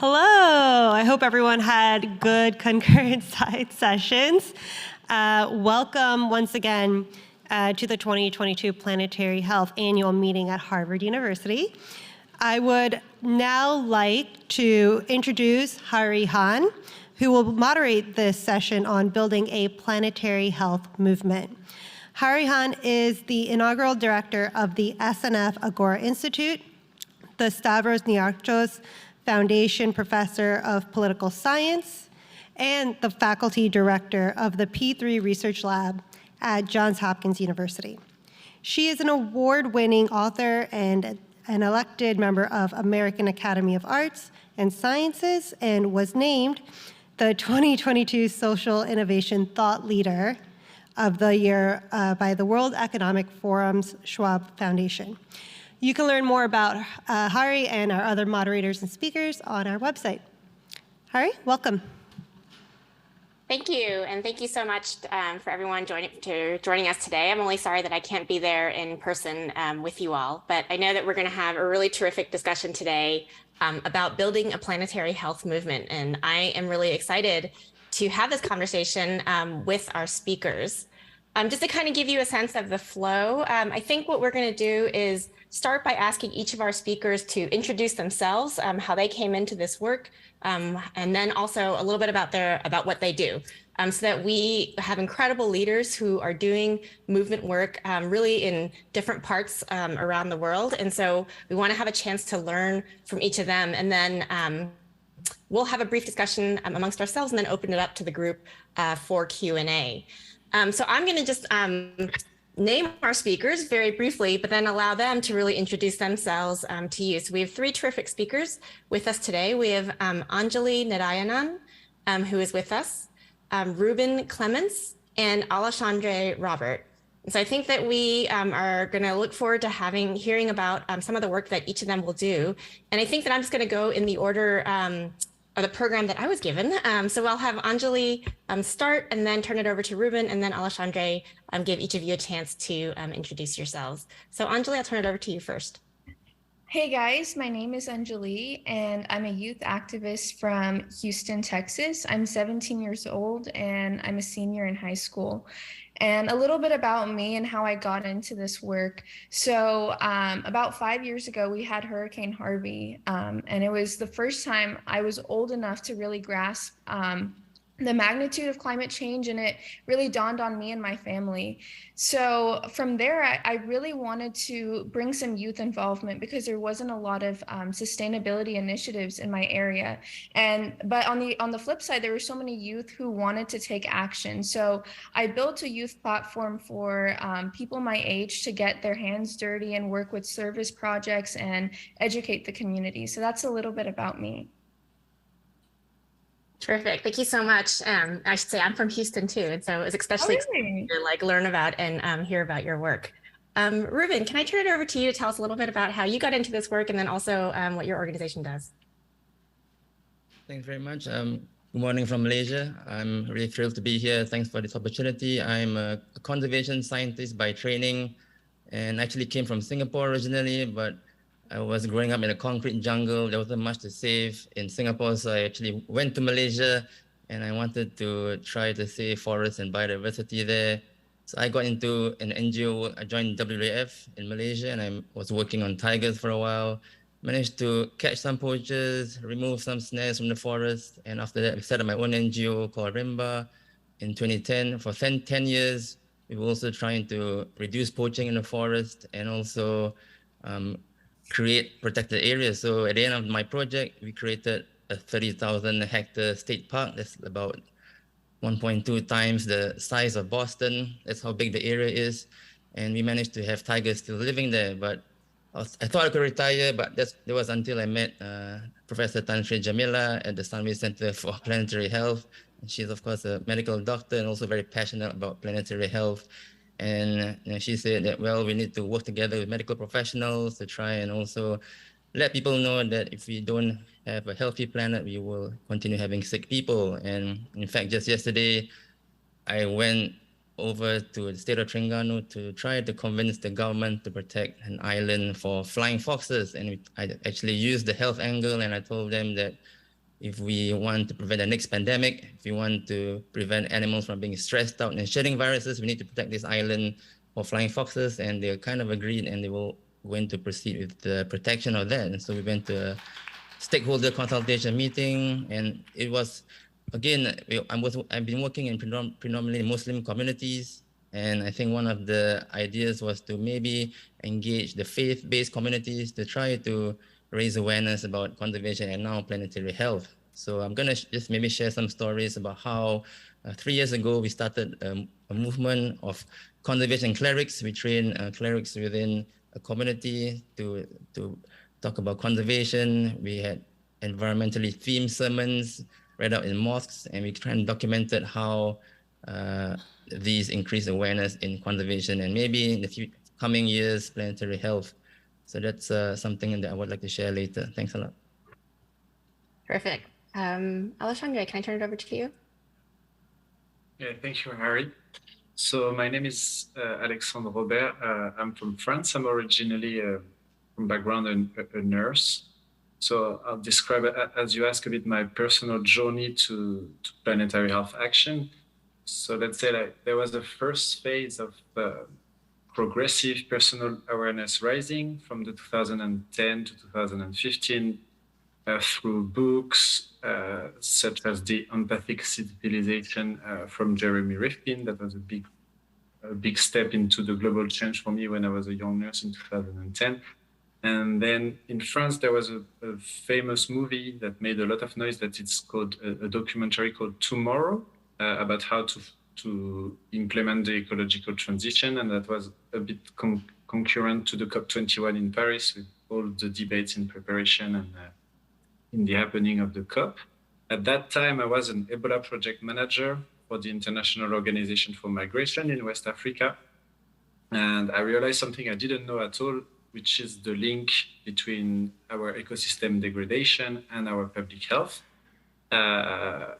Hello, I hope everyone had good concurrent side sessions. Welcome once again to the 2022 Planetary Health Annual Meeting at Harvard University. I would now like to introduce Hahrie Han, who will moderate this session on building a planetary health movement. Hahrie Han is the inaugural director of the SNF Agora Institute, the Stavros Niarchos Foundation Professor of Political Science, and the faculty director of the P3 Research Lab at Johns Hopkins University. She is an award-winning author and an elected member of American Academy of Arts and Sciences and was named the 2022 Social Innovation Thought Leader of the Year by the World Economic Forum's Schwab Foundation. You can learn more about Hahrie and our other moderators and speakers on our website. Hahrie, welcome. Thank you, and thank you so much for everyone joining us today. I'm only sorry that I can't be there in person with you all, but I know that we're going to have a really terrific discussion today about building a planetary health movement, and I am really excited to have this conversation with our speakers. Just to kind of give you a sense of the flow, I think what we're going to do is start by asking each of our speakers to introduce themselves, how they came into this work, and then also a little bit about what they do, so that we have incredible leaders who are doing movement work really in different parts around the world. And so we want to have a chance to learn from each of them, and then we'll have a brief discussion amongst ourselves and then open it up to the group for Q&A. So I'm going to just name our speakers very briefly, but then allow them to really introduce themselves to you. So we have three terrific speakers with us today. We have Anjali Narayanan, who is with us, Reuben Clements, and Alexandre Robert. And so I think that we are going to look forward to hearing about some of the work that each of them will do. And I think that I'm just going to go in the order of the program that I was given. So I'll have Anjali start and then turn it over to Reuben, and then Alexandre give each of you a chance to introduce yourselves. So Anjali, I'll turn it over to you first. Hey guys, my name is Anjali and I'm a youth activist from Houston, Texas. I'm 17 years old and I'm a senior in high school. And a little bit about me and how I got into this work. So about 5 years ago, we had Hurricane Harvey, and it was the first time I was old enough to really grasp the magnitude of climate change, and it really dawned on me and my family. So from there, I really wanted to bring some youth involvement because there wasn't a lot of sustainability initiatives in my area. But on the flip side, there were so many youth who wanted to take action. So I built a youth platform for people my age to get their hands dirty and work with service projects and educate the community. So that's a little bit about me. Terrific. Thank you so much. I should say I'm from Houston too, and so it was especially exciting to learn about and hear about your work. Reuben, can I turn it over to you to tell us a little bit about how you got into this work and then also what your organization does? Thanks very much. Good morning from Malaysia. I'm really thrilled to be here. Thanks for this opportunity. I'm a conservation scientist by training and actually came from Singapore originally, but I was growing up in a concrete jungle. There wasn't much to save in Singapore, so I actually went to Malaysia and I wanted to try to save forests and biodiversity there. So I got into an NGO. I joined WWF in Malaysia and I was working on tigers for a while. Managed to catch some poachers, remove some snares from the forest. And after that, I set up my own NGO called RIMBA in 2010. For 10 years, we were also trying to reduce poaching in the forest and also create protected areas. So at the end of my project, we created a 30,000 hectare state park. That's about 1.2 times the size of Boston. That's how big the area is. And we managed to have tigers still living there. But I thought I could retire, but that was until I met Professor Tan Sri Jamila at the Sunway Center for Planetary Health. And she's, of course, a medical doctor and also very passionate about planetary health. And she said that, well, we need to work together with medical professionals to try and also let people know that if we don't have a healthy planet, we will continue having sick people. And in fact, just yesterday, I went over to the state of Terengganu to try to convince the government to protect an island for flying foxes. And I actually used the health angle, and I told them that if we want to prevent the next pandemic, if we want to prevent animals from being stressed out and shedding viruses, we need to protect this island for flying foxes. And they kind of agreed, and they will going to proceed with the protection of that. And so we went to a stakeholder consultation meeting, and it was, again, I've been working in predominantly Muslim communities, and I think one of the ideas was to maybe engage the faith-based communities to try to raise awareness about conservation and now planetary health. So I'm gonna just maybe share some stories about how 3 years ago we started a movement of conservation clerics. We train clerics within a community to talk about conservation. We had environmentally themed sermons read out in mosques, and we kind of documented how these increase awareness in conservation and maybe in the coming years, planetary health. So that's something that I would like to share later. Thanks a lot. Perfect. Alexandre, can I turn it over to you? Yeah, thank you, Hahrie. So my name is Alexandre Robert. I'm from France. I'm originally from background a nurse. So I'll describe, as you ask, a bit my personal journey to planetary health action. So let's say like there was the first phase of progressive personal awareness rising from the 2010 to 2015 through books such as The Empathic Civilization from Jeremy Rifkin. That was a big step into the global change for me when I was a young nurse in 2010. And then in France, there was a famous movie that made a lot of noise that it's called a documentary called Tomorrow about how to implement the ecological transition. And that was a bit concurrent to the COP21 in Paris with all the debates in preparation and in the happening of the COP. At that time, I was an Ebola project manager for the International Organization for Migration in West Africa. And I realized something I didn't know at all, which is the link between our ecosystem degradation and our public health. The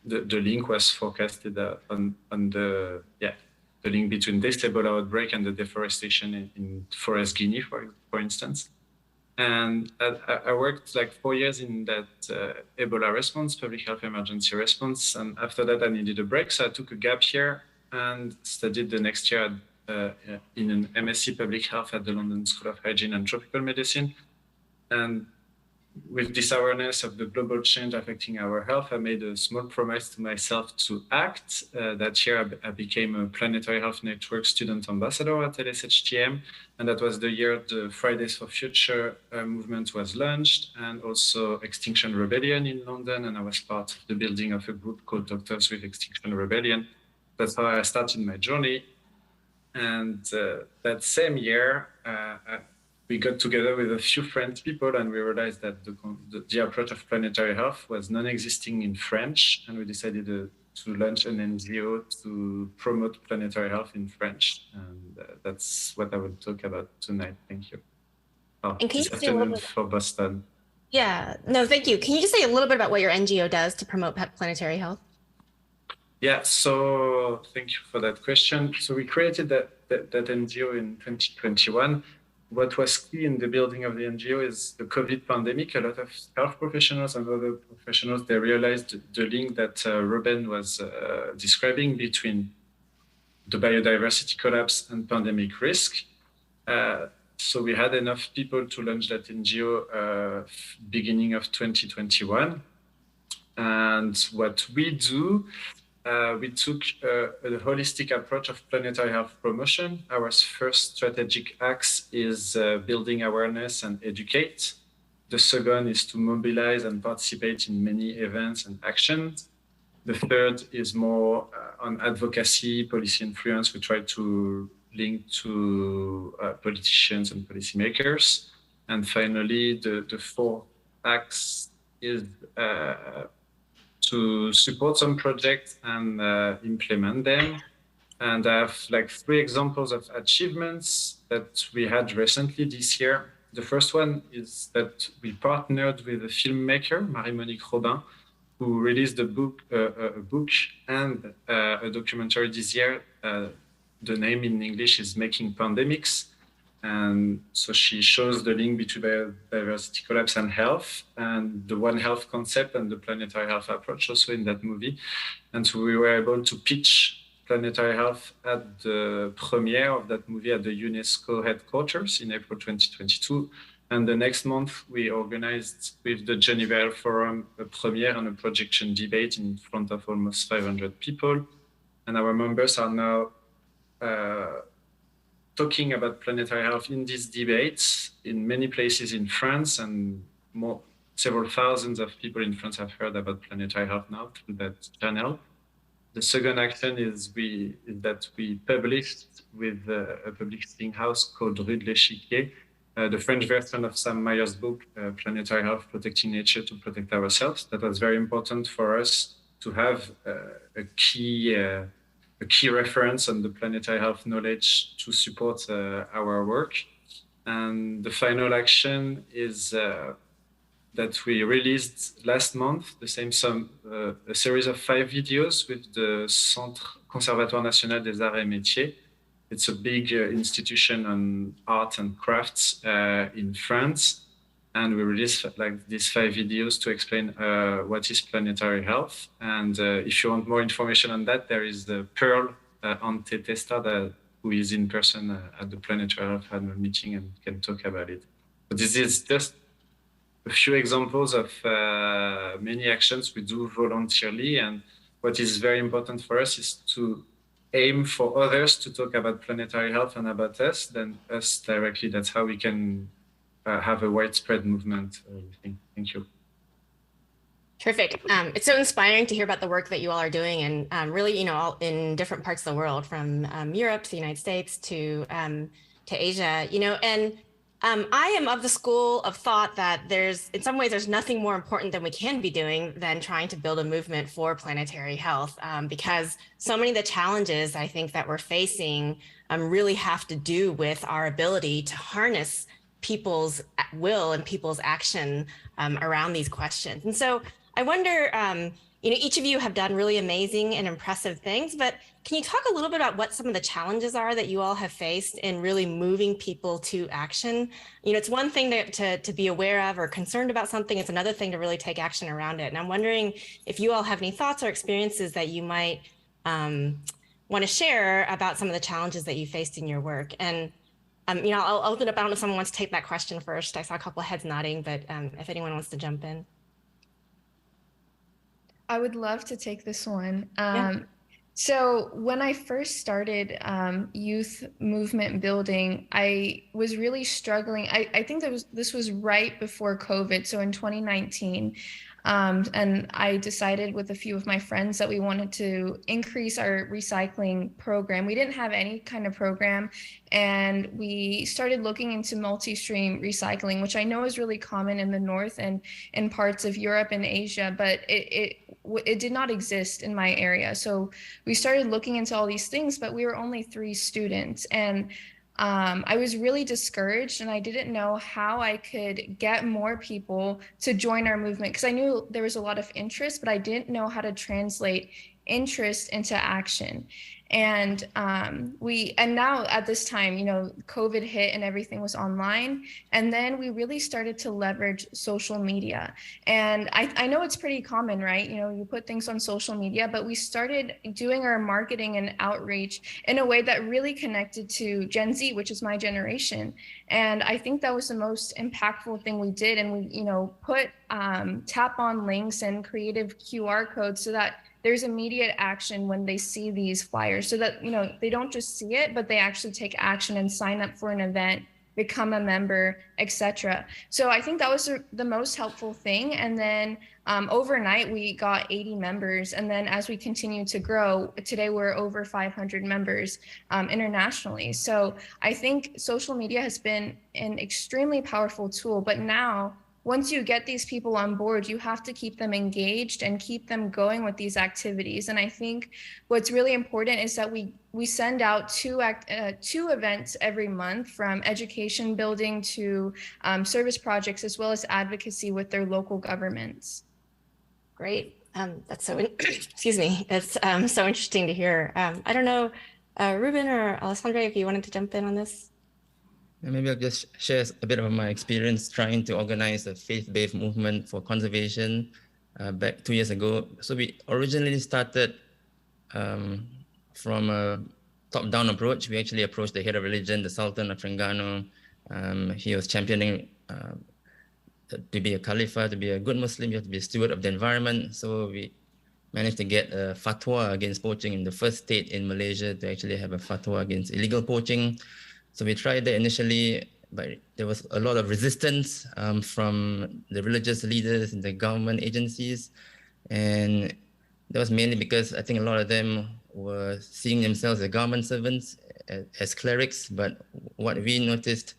link was forecasted on the link between this Ebola outbreak and the deforestation in Forest Guinea, for instance. And I worked like 4 years in that Ebola response, public health emergency response. And after that, I needed a break. So I took a gap year and studied the next year in an MSc Public Health at the London School of Hygiene and Tropical Medicine. And with this awareness of the global change affecting our health, I made a small promise to myself to act. That year, I became a Planetary Health Network student ambassador at LSHTM. And that was the year the Fridays for Future movement was launched, and also Extinction Rebellion in London. And I was part of the building of a group called Doctors with Extinction Rebellion. That's how I started my journey. And that same year, we got together with a few French people, and we realized that the approach of planetary health was non-existing in French, and we decided to launch an NGO to promote planetary health in French. And that's what I will talk about tonight. Thank you. And can you this say a little afternoon bit? for Boston. Yeah, no, thank you. Can you just say a little bit about what your NGO does to promote planetary health? Yeah, so thank you for that question. So we created that NGO in 2021. What was key in the building of the NGO is the COVID pandemic. A lot of health professionals and other professionals, they realized the link that Reuben was describing between the biodiversity collapse and pandemic risk. So we had enough people to launch that NGO beginning of 2021. And what we do, we took a holistic approach of planetary health promotion. Our first strategic axe is building awareness and educate. The second is to mobilize and participate in many events and actions. The third is more on advocacy, policy influence. We try to link to politicians and policymakers. And finally, the fourth axe is to support some projects and implement them. And I have like 3 examples of achievements that we had recently this year. The first one is that we partnered with a filmmaker, Marie-Monique Reuben, who released a book and a documentary this year. The name in English is Making Pandemics. And so she shows the link between biodiversity collapse and health, and the One Health concept and the planetary health approach also in that movie. And so we were able to pitch planetary health at the premiere of that movie at the UNESCO headquarters in April 2022. And the next month, we organized with the Geneva Health Forum a premiere and a projection debate in front of almost 500 people. And our members are now talking about planetary health in these debates in many places in France, and several thousands of people in France have heard about planetary health now through that channel. The second action is that we published with a publishing house called Rue de l'Échiquier, the French version of Sam Meyer's book, Planetary Health, Protecting Nature to Protect Ourselves. That was very important for us to have a key reference on the planetary health knowledge to support our work. And the final action is that we released last month, a series of 5 videos with the Centre Conservatoire National des Arts et Métiers. It's a big institution on art and crafts in France. And we released these 5 videos to explain what is planetary health. And if you want more information on that, there is the Pearl Antetesta who is in person at the Planetary Health annual meeting and can talk about it. But this is just a few examples of many actions we do voluntarily. And what is very important for us is to aim for others to talk about planetary health and about us than us directly. That's how we can have a widespread movement. Thank you. Terrific. It's so inspiring to hear about the work that you all are doing, and really, all in different parts of the world, from Europe to the United States to Asia. And I am of the school of thought that in some ways, there's nothing more important than we can be doing than trying to build a movement for planetary health, because so many of the challenges I think that we're facing really have to do with our ability to harness people's will and people's action around these questions. And so I wonder, each of you have done really amazing and impressive things, but can you talk a little bit about what some of the challenges are that you all have faced in really moving people to action? It's one thing to be aware of or concerned about something. It's another thing to really take action around it. And I'm wondering if you all have any thoughts or experiences that you might want to share about some of the challenges that you faced in your work. And I'll open up. I don't know if someone wants to take that question first. I saw a couple of heads nodding, but if anyone wants to jump in. I would love to take this one. Yeah. So when I first started youth movement building, I was really struggling. I think this was right before COVID, so in 2019. And I decided with a few of my friends that we wanted to increase our recycling program. We didn't have any kind of program, and we started looking into multi-stream recycling, which I know is really common in the North and in parts of Europe and Asia, but it did not exist in my area. So we started looking into all these things, but we were only 3 students. And I was really discouraged, and I didn't know how I could get more people to join our movement, because I knew there was a lot of interest, but I didn't know how to translate interest into action. And now at this time, COVID hit and everything was online. And then we really started to leverage social media. And I know it's pretty common, right? You put things on social media, but we started doing our marketing and outreach in a way that really connected to Gen Z, which is my generation. And I think that was the most impactful thing we did. And we, put tap on links and creative QR codes so that there's immediate action when they see these flyers, so that, they don't just see it, but they actually take action and sign up for an event, become a member, etc. So I think that was the most helpful thing. And then overnight, we got 80 members. And then as we continue to grow, today we're over 500 members internationally. So I think social media has been an extremely powerful tool, but now, once you get these people on board, you have to keep them engaged and keep them going with these activities. And I think what's really important is that we send out 2 events every month, from education building to service projects, as well as advocacy with their local governments. Great. That's so, excuse me. It's so interesting to hear. I don't know, Reuben or Alessandra, if you wanted to jump in on this. And maybe I'll just share a bit of my experience trying to organize a faith-based movement for conservation back 2 years ago. So we originally started from a top-down approach. We actually approached the head of religion, the Sultan of Terengganu. He was championing to be a Khalifa, to be a good Muslim, you have to be a steward of the environment. So we managed to get a fatwa against poaching in the first state in Malaysia to actually have a fatwa against illegal poaching. So we tried that initially, but there was a lot of resistance from the religious leaders and the government agencies. And that was mainly because I think a lot of them were seeing themselves as government servants, as clerics. But what we noticed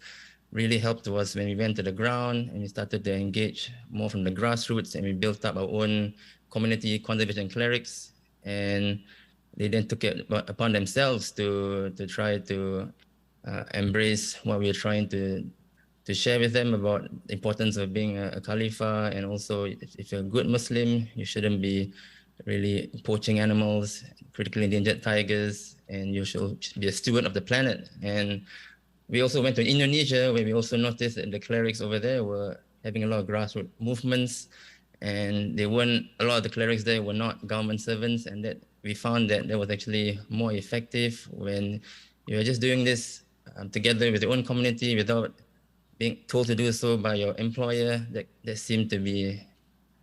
really helped was when we went to the ground and we started to engage more from the grassroots, and we built up our own community conservation clerics, and they then took it upon themselves to try to embrace what we were trying to share with them about the importance of being a Khalifa, and also if you're a good Muslim, you shouldn't be really poaching animals, critically endangered tigers, and you should be a steward of the planet. And we also went to Indonesia, where we also noticed that the clerics over there were having a lot of grassroots movements, and a lot of the clerics there were not government servants, and that we found that was actually more effective when you're just doing this together with your own community without being told to do so by your employer. That seemed to be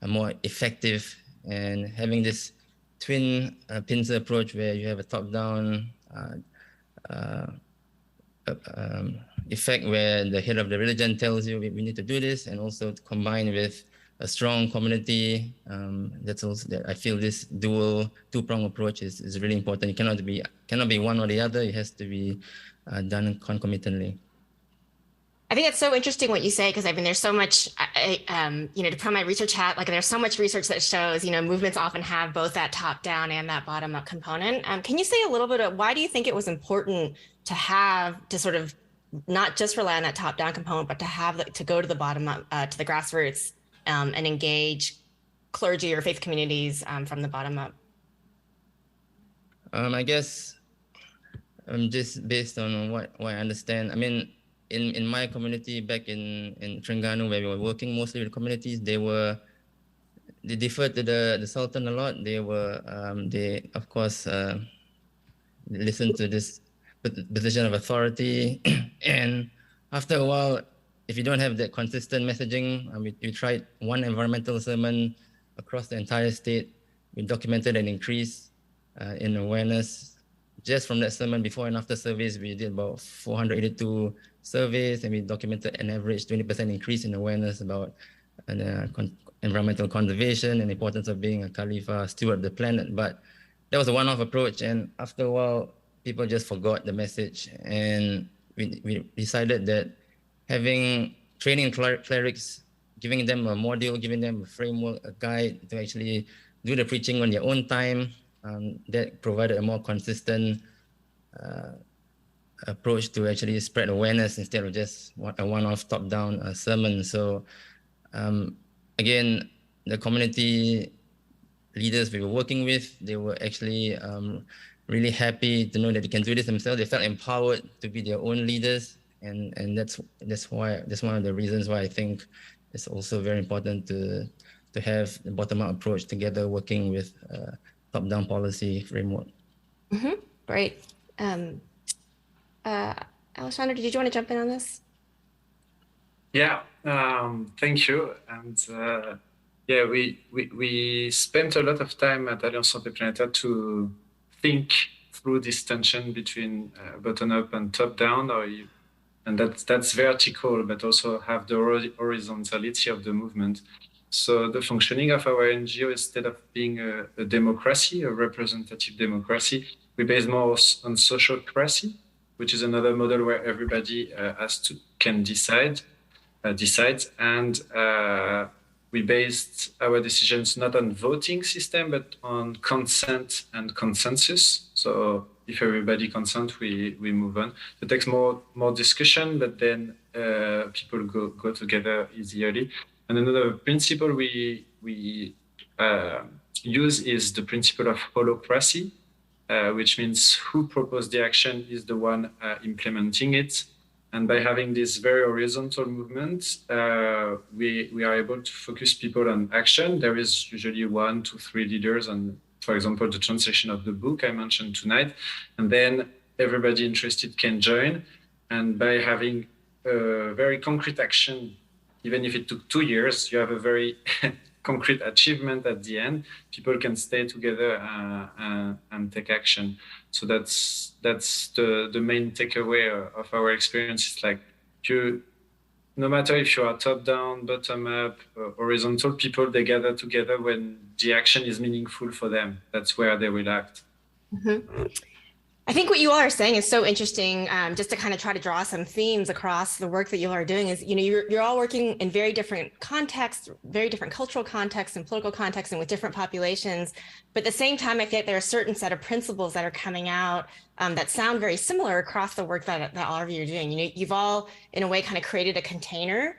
more effective. And having this twin pincer approach, where you have a top-down effect, where the head of the religion tells you we need to do this, and also combined with a strong community. That's also that I feel this two-prong approach is really important. It cannot be one or the other. It has to be done concomitantly. I think it's so interesting what you say, because I mean, there's so much, to put my research hat, like there's so much research that shows, movements often have both that top down and that bottom up component. Can you say a little bit of why do you think it was important to sort of not just rely on that top down component, but to go to the bottom up, to the grassroots and engage clergy or faith communities from the bottom up? I guess just based on what I understand, I mean, in my community back in Terengganu, where we were working mostly with communities, they deferred to the Sultan a lot. They of course listened to this position of authority, and after a while, if you don't have that consistent messaging, we tried one environmental sermon across the entire state. We documented an increase in awareness just from that sermon. Before and after surveys, we did about 482 surveys, and we documented an average 20% increase in awareness about environmental conservation and the importance of being a Khalifa, steward of the planet. But that was a one-off approach, and after a while, people just forgot the message, and we decided that having training clerics, giving them a module, giving them a framework, a guide to actually do the preaching on their own time, that provided a more consistent approach to actually spread awareness instead of just a one-off top-down sermon. So again, the community leaders we were working with, they were actually really happy to know that they can do this themselves. They felt empowered to be their own leaders, and that's one of the reasons why I think it's also very important to have the bottom-up approach together, working with top-down policy framework. Mm-hmm. Great. Alexander, did you want to jump in on this? Yeah, thank you. And yeah, we spent a lot of time at Alliance Santé Planétaire to think through this tension between bottom up and top down, and that's vertical, but also have the horizontality of the movement. So the functioning of our NGO, instead of being a democracy, a representative democracy, we base more on sociocracy, which is another model where everybody can decide, and we based our decisions not on voting system, but on consent and consensus. So if everybody consent, we move on. It takes more discussion, but then people go together easily. And another principle we use is the principle of holocracy, which means who proposed the action is the one implementing it. And by having this very horizontal movement, we are able to focus people on action. There is usually 1 to 3 leaders on, for example, the translation of the book I mentioned tonight. And then everybody interested can join. And by having a very concrete action, even if it took 2 years, you have a very concrete achievement at the end. People can stay together and take action. So that's the main takeaway of our experience. It's like no matter if you are top down, bottom up, horizontal, people, they gather together when the action is meaningful for them. That's where they will act. Mm-hmm. I think what you all are saying is so interesting, just to kind of try to draw some themes across the work that you all are doing is, you're all working in very different contexts, very different cultural contexts and political contexts and with different populations. But at the same time, I think there are a certain set of principles that are coming out that sound very similar across the work that all of you are doing. You've all, in a way, kind of created a container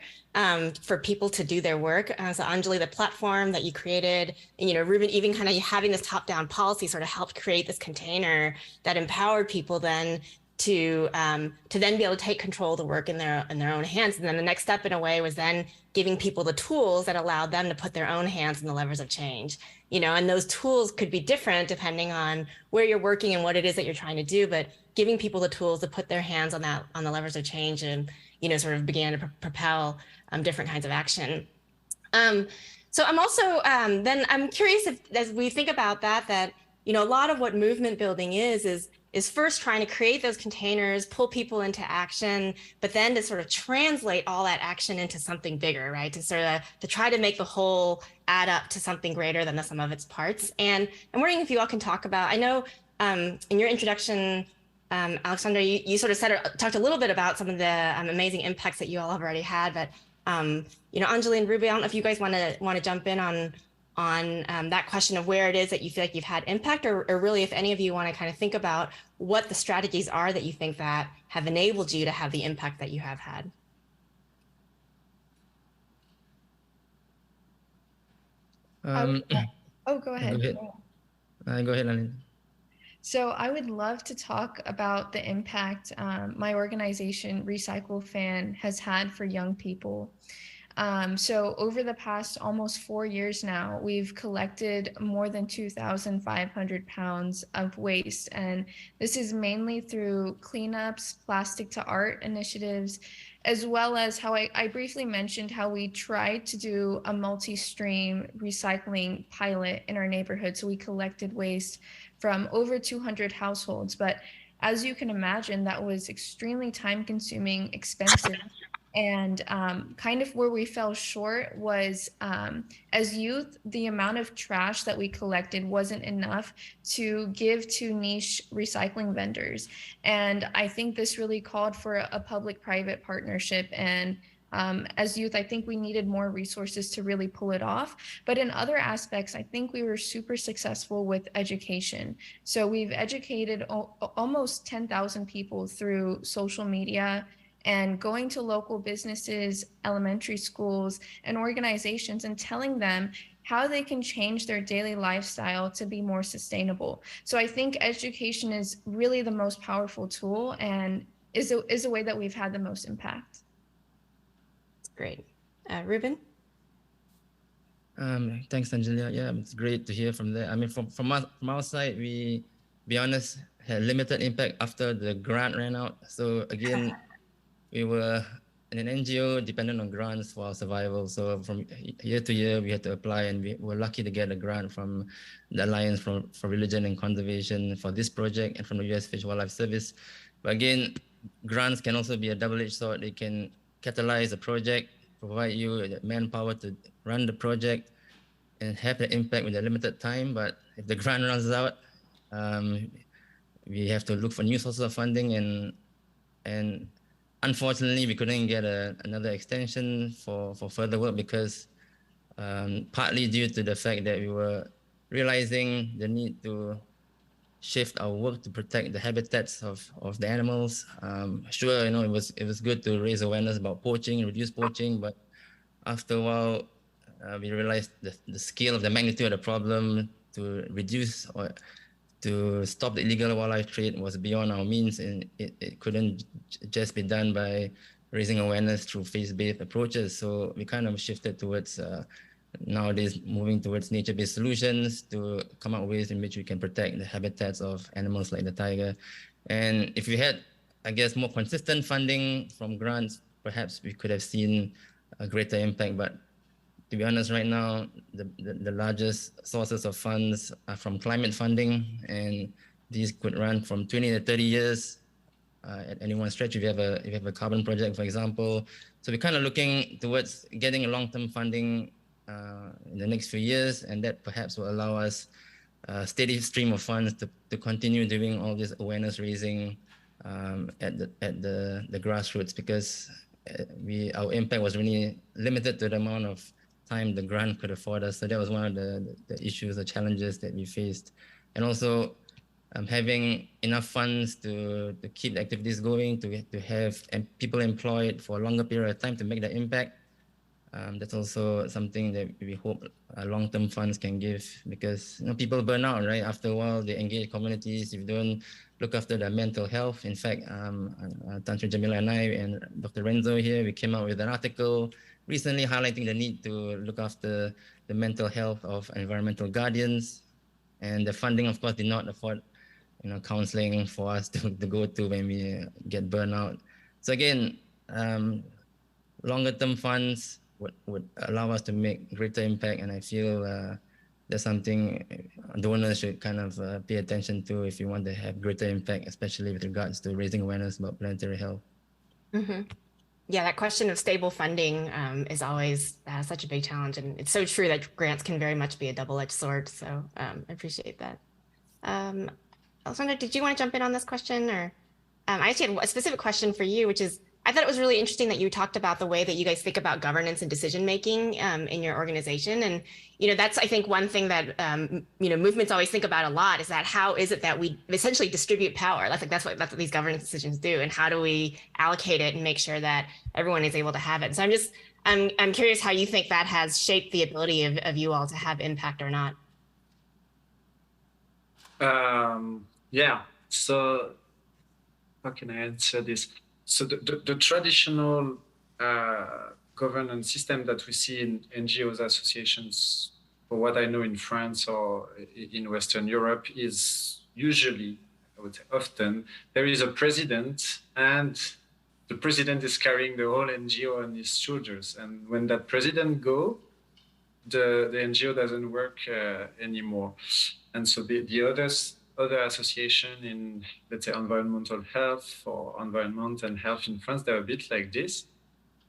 for people to do their work. So Anjali, the platform that you created, and Reuben, even kind of having this top-down policy sort of helped create this container that empowered people then to then be able to take control of the work in their own hands. And then the next step in a way was then giving people the tools that allowed them to put their own hands in the levers of change. And those tools could be different depending on where you're working and what it is that you're trying to do, but giving people the tools to put their hands on the levers of change and sort of began to propel different kinds of action. So I'm also then I'm curious if, as we think about that a lot of what movement building is first trying to create those containers, pull people into action, but then to sort of translate all that action into something bigger, right? To try to make the whole add up to something greater than the sum of its parts. And I'm wondering if you all can talk about, I know in your introduction, Alexandra, you sort of talked a little bit about some of the amazing impacts that you all have already had, but Anjali and Reuben, I don't know if you guys want to jump in on that question of where it is that you feel like you've had impact, or really if any of you want to kind of think about what the strategies are that you think that have enabled you to have the impact that you have had. Go ahead. Go ahead, Aline. So I would love to talk about the impact my organization, Recycle Fan, has had for young people. So over the past almost 4 years now, we've collected more than 2,500 pounds of waste. And this is mainly through cleanups, plastic to art initiatives, as well as how I briefly mentioned how we tried to do a multi-stream recycling pilot in our neighborhood. So we collected waste from over 200 households. But as you can imagine, that was extremely time-consuming, expensive. And kind of where we fell short was, as youth, the amount of trash that we collected wasn't enough to give to niche recycling vendors. And I think this really called for a public-private partnership. And as youth, I think we needed more resources to really pull it off. But in other aspects, I think we were super successful with education. So we've educated almost 10,000 people through social media and going to local businesses, elementary schools, and organizations and telling them how they can change their daily lifestyle to be more sustainable. So I think education is really the most powerful tool and is a way that we've had the most impact. That's great. Reuben? Thanks, Anjali. Yeah, it's great to hear from there. I mean, from our side, we, be honest, had limited impact after the grant ran out. So again, we were an NGO dependent on grants for our survival. So from year to year, we had to apply, and we were lucky to get a grant from the Alliance for Religion and Conservation for this project and from the US Fish and Wildlife Service. But again, grants can also be a double-edged sword. They can catalyze a project, provide you the manpower to run the project and have the impact with a limited time. But if the grant runs out, we have to look for new sources of funding, and unfortunately, we couldn't get another extension for further work because partly due to the fact that we were realizing the need to shift our work to protect the habitats of the animals. Sure, it was good to raise awareness about poaching, reduce poaching, but after a while, we realized the scale of the magnitude of the problem to reduce or to stop the illegal wildlife trade was beyond our means, and it couldn't just be done by raising awareness through faith-based approaches. So we kind of shifted towards nowadays moving towards nature-based solutions to come up with ways in which we can protect the habitats of animals like the tiger. And if we had, I guess, more consistent funding from grants, perhaps we could have seen a greater impact. But to be honest, right now, the largest sources of funds are from climate funding, and these could run from 20 to 30 years at any one stretch if you have a carbon project, for example. So we're kind of looking towards getting a long-term funding in the next few years, and that perhaps will allow us a steady stream of funds to continue doing all this awareness raising at the grassroots, because our impact was really limited to the amount of time the grant could afford us. So that was one of the issues, the challenges that we faced. And also having enough funds to keep the activities going, to have people employed for a longer period of time to make the impact. That's also something that we hope long-term funds can give, because people burn out, right? After a while, they engage communities. If you don't look after their mental health. In fact, Tantra Jamila and I and Dr. Renzo here, we came out with an article recently highlighting the need to look after the mental health of environmental guardians. And the funding, of course, did not afford counseling for us to go to when we get burnout. So again, longer term funds would allow us to make greater impact, and I feel that's something donors should kind of pay attention to if you want to have greater impact, especially with regards to raising awareness about planetary health. Mm-hmm. Yeah, that question of stable funding is always such a big challenge, and it's so true that grants can very much be a double-edged sword. So I appreciate that. Alessandra, did you want to jump in on this question, or I actually had a specific question for you, which is, I thought it was really interesting that you talked about the way that you guys think about governance and decision making in your organization, and that's, I think, one thing that movements always think about a lot, is that how is it that we essentially distribute power? That's what these governance decisions do, and how do we allocate it and make sure that everyone is able to have it? So I'm curious how you think that has shaped the ability of you all to have impact or not. Yeah. So how can I answer this? So the traditional governance system that we see in NGOs, associations, for what I know in France or in Western Europe, is usually, I would say often, there is a president, and the president is carrying the whole NGO on his shoulders. And when that president goes, the NGO doesn't work anymore. And so the other association in, let's say, environmental health or environment and health in France, they're a bit like this.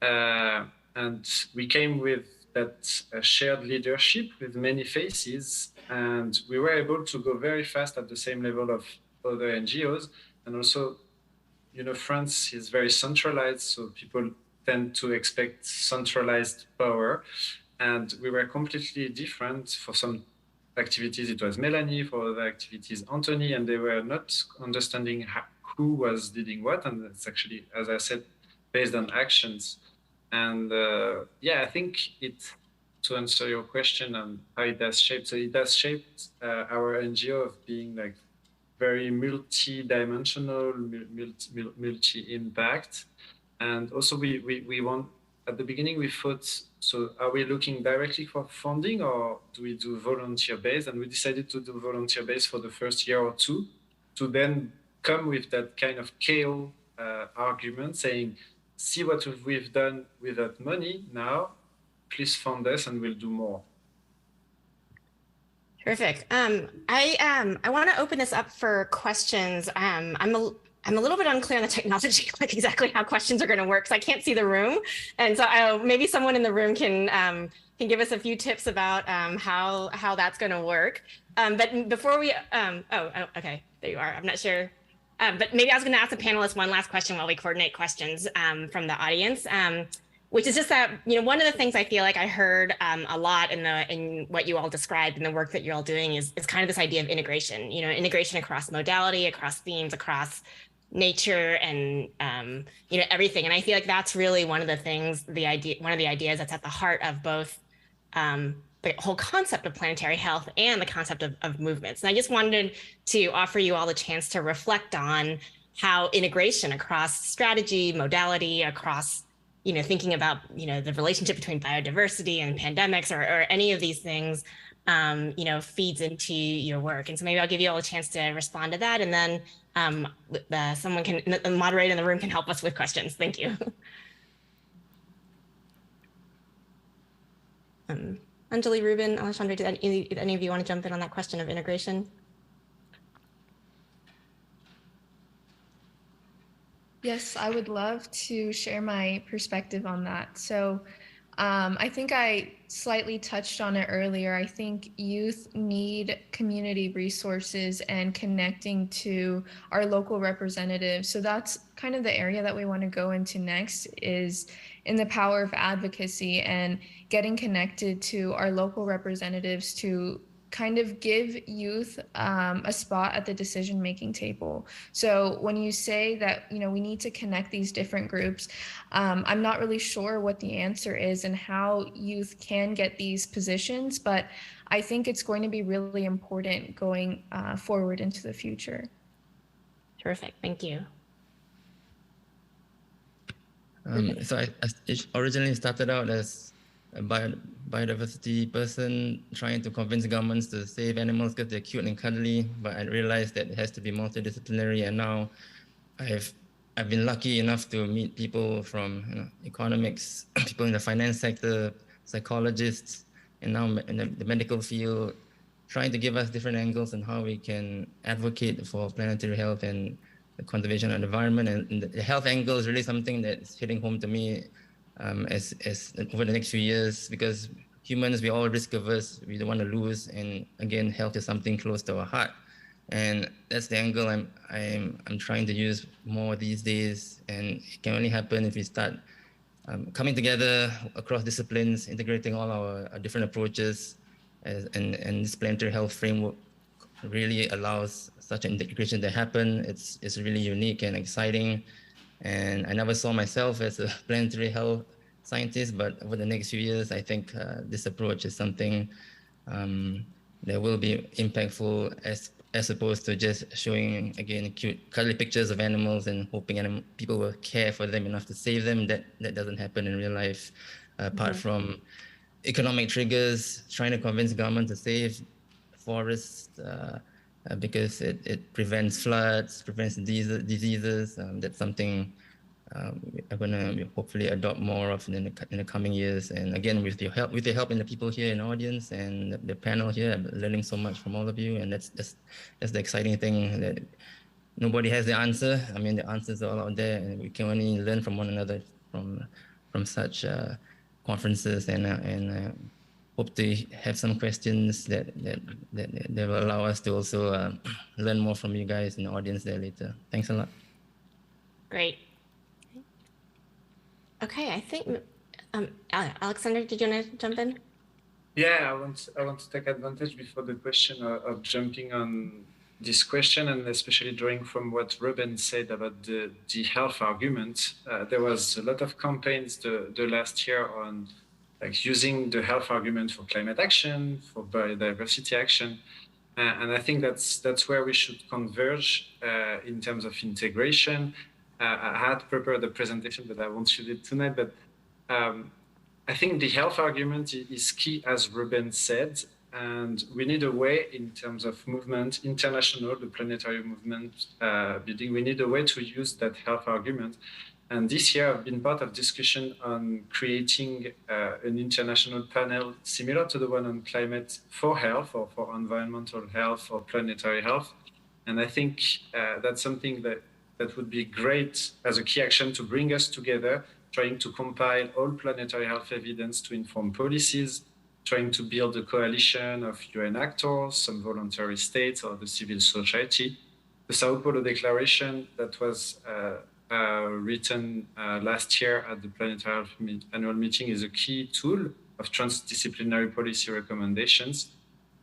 And we came with that shared leadership with many faces, and we were able to go very fast at the same level of other NGOs. And also, France is very centralized, so people tend to expect centralized power. And we were completely different. For some activities, it was Melanie; for other activities, Anthony, and they were not understanding who was leading what. And it's actually, as I said, based on actions. And I think to answer your question on how it has shaped, so it has shaped our NGO of being like very multi-dimensional, multi-impact. And also we want, at the beginning we thought, so are we looking directly for funding, or do we do volunteer-based? And we decided to do volunteer-based for the first year or two, to then come with that kind of kale argument saying, see what we've done with that money now, please fund us and we'll do more. Terrific. I want to open this up for questions. I'm a little bit unclear on the technology, like exactly how questions are going to work, so I can't see the room. And so maybe someone in the room can give us a few tips about how that's going to work. But before we, okay, there you are. I'm not sure. But maybe I was going to ask the panelists one last question while we coordinate questions from the audience, which is just that, one of the things I feel like I heard a lot in what you all described in the work that you're all doing is kind of this idea of integration, integration across modality, across themes, across nature, and everything. And I feel like that's really one of the things, one of the ideas that's at the heart of both the whole concept of planetary health and the concept of movements. And I just wanted to offer you all the chance to reflect on how integration across strategy, modality, across, thinking about, the relationship between biodiversity and pandemics or any of these things, feeds into your work. And so maybe I'll give you all a chance to respond to that. And then the moderator in the room can help us with questions. Thank you. Anjali, Reuben, Alexandra, did any of you want to jump in on that question of integration? Yes, I would love to share my perspective on that. So I think I slightly touched on it earlier. I think youth need community resources and connecting to our local representatives. So that's kind of the area that we want to go into next, is in the power of advocacy and getting connected to our local representatives to kind of give youth a spot at the decision-making table. So when you say that, we need to connect these different groups, I'm not really sure what the answer is and how youth can get these positions, but I think it's going to be really important going forward into the future. Terrific, thank you. So I originally started out as a biodiversity person trying to convince governments to save animals because they're cute and cuddly, but I realized that it has to be multidisciplinary, and now I've been lucky enough to meet people from economics, people in the finance sector, psychologists, and now in the medical field, trying to give us different angles on how we can advocate for planetary health and the conservation of the environment. And the health angle is really something that's hitting home to me as over the next few years, because humans, we're all risk averse. We don't want to lose, and again, health is something close to our heart. And that's the angle I'm trying to use more these days. And it can only happen if we start coming together across disciplines, integrating all our different approaches, and this planetary health framework really allows such an integration to happen. It's really unique and exciting. And I never saw myself as a planetary health scientist, but over the next few years, I think this approach is something that will be impactful as opposed to just showing, again, cute, cuddly pictures of animals and hoping people will care for them enough to save them. That doesn't happen in real life, apart from economic triggers, trying to convince government to save forests because it prevents floods, prevents diseases. That's something I'm going to hopefully adopt more of in the coming years. And again, with your help and the people here in the audience and the panel here, I'm learning so much from all of you. And that's the exciting thing, that nobody has the answer. I mean, the answers are all out there, and we can only learn from one another from such conferences, and hope to have some questions that will allow us to also learn more from you guys in the audience there later. Thanks a lot. Great. Okay, I think, Alexander, did you want to jump in? Yeah, I want to take advantage before the question of jumping on this question, and especially drawing from what Reuben said about the health argument. There was a lot of campaigns the last year on like using the health argument for climate action, for biodiversity action. And I think that's where we should converge in terms of integration. I had prepared a presentation, but I won't shoot it tonight. But I think the health argument is key, as Reuben said, and we need a way in terms of movement, international, the planetary movement building, we need a way to use that health argument. And this year I've been part of discussion on creating an international panel similar to the one on climate for health, or for environmental health, or planetary health. And I think that's something that would be great as a key action to bring us together, trying to compile all planetary health evidence to inform policies, trying to build a coalition of UN actors, some voluntary states, or the civil society. The Sao Paulo Declaration that was written last year at the Planetary Health annual meeting is a key tool of transdisciplinary policy recommendations.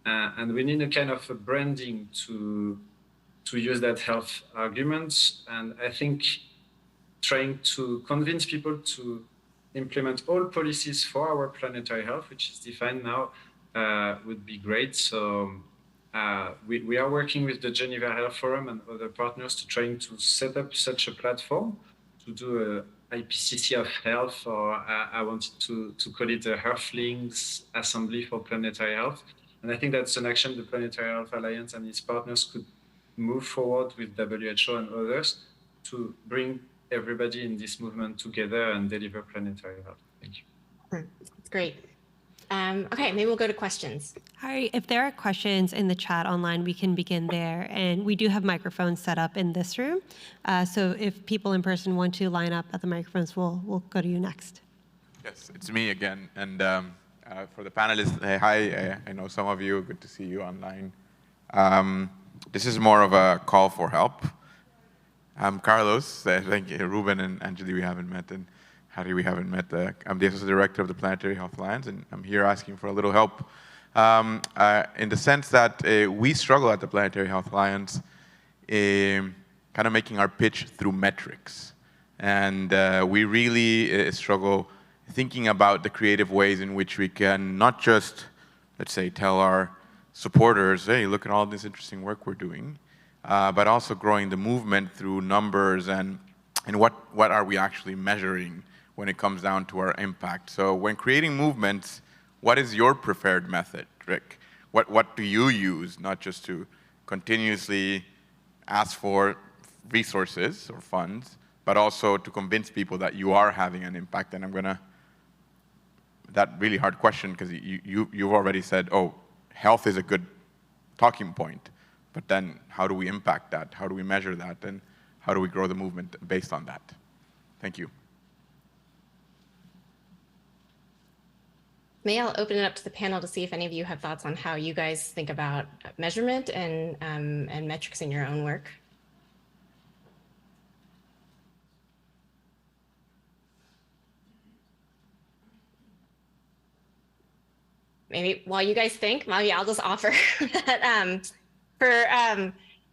And we need a kind of a branding to use that health argument. And I think trying to convince people to implement all policies for our planetary health, which is defined now would be great. So we are working with the Geneva Health Forum and other partners to trying to set up such a platform to do a IPCC of health, or I wanted to call it a Earthlings Assembly for Planetary Health. And I think that's an action the Planetary Health Alliance and its partners could move forward with WHO and others to bring everybody in this movement together and deliver planetary health. Thank you. That's great. Okay, maybe we'll go to questions. Hahrie, if there are questions in the chat online, we can begin there. And we do have microphones set up in this room. So if people in person want to line up at the microphones, we'll go to you next. Yes, it's me again. And for the panelists, hi, I know some of you. Good to see you online. This is more of a call for help. I'm Carlos. I think Reuben and Anjali we haven't met, and Hahrie we haven't met. I'm the Associate Director of the Planetary Health Alliance, and I'm here asking for a little help in the sense that we struggle at the Planetary Health Alliance kind of making our pitch through metrics. And we really struggle thinking about the creative ways in which we can not just, let's say, tell our supporters, hey, look at all this interesting work we're doing, but also growing the movement through numbers and what are we actually measuring when it comes down to our impact. So when creating movements, what is your preferred method, Rick? What do you use, not just to continuously ask for resources or funds, but also to convince people that you are having an impact? And I'm gonna, that really hard question, because you've already said, oh, health is a good talking point, but then how do we impact that? How do we measure that? And how do we grow the movement based on that? Thank you. Maybe I'll open it up to the panel to see if any of you have thoughts on how you guys think about measurement and metrics in your own work. Maybe while you guys think, maybe I'll just offer that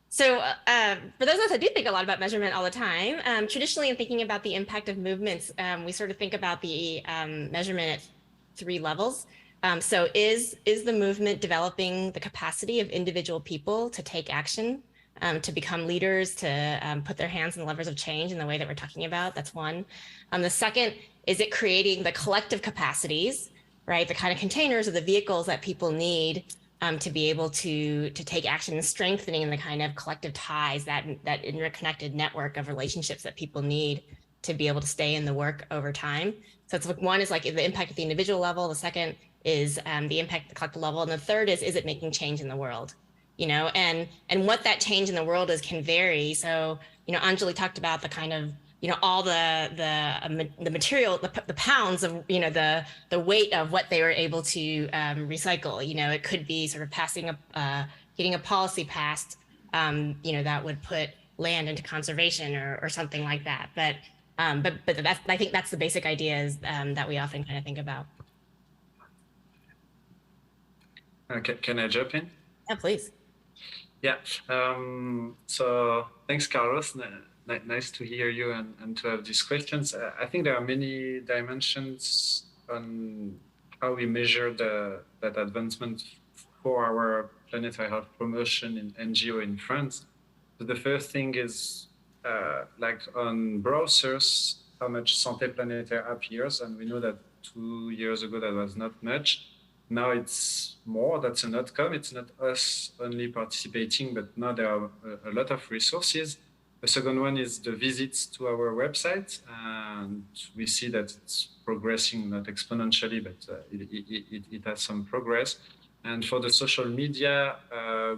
so for those of us that do think a lot about measurement all the time, traditionally in thinking about the impact of movements, we sort of think about the measurement at 3 levels. So is the movement developing the capacity of individual people to take action, to become leaders, to put their hands on the levers of change in the way that we're talking about? That's one. The second, is it creating the collective capacities, right? The kind of containers or the vehicles that people need to be able to take action, and strengthening the kind of collective ties, that interconnected network of relationships that people need to be able to stay in the work over time. So it's one is like the impact at the individual level. The second is the impact at the collective level. And the third is it making change in the world? You know, and what that change in the world is can vary. So, you know, Anjali talked about the kind of, you know, all the material, the pounds of, you know, the weight of what they were able to recycle. You know, it could be sort of passing getting a policy passed, you know, that would put land into conservation or something like that. But that's, I think that's the basic ideas that we often kind of think about. Okay, can I jump in? Yeah, please. Yeah. So thanks, Carlos. Nice to hear you and to have these questions. I think there are many dimensions on how we measure that advancement for our planetary health promotion in NGO in France. So the first thing is like on browsers, how much Santé Planetaire appears, and we know that 2 years ago that was not much. Now it's more. That's an outcome. It's not us only participating, but now there are a lot of resources. The second one is the visits to our website, and we see that it's progressing, not exponentially, but it has some progress. And for the social media,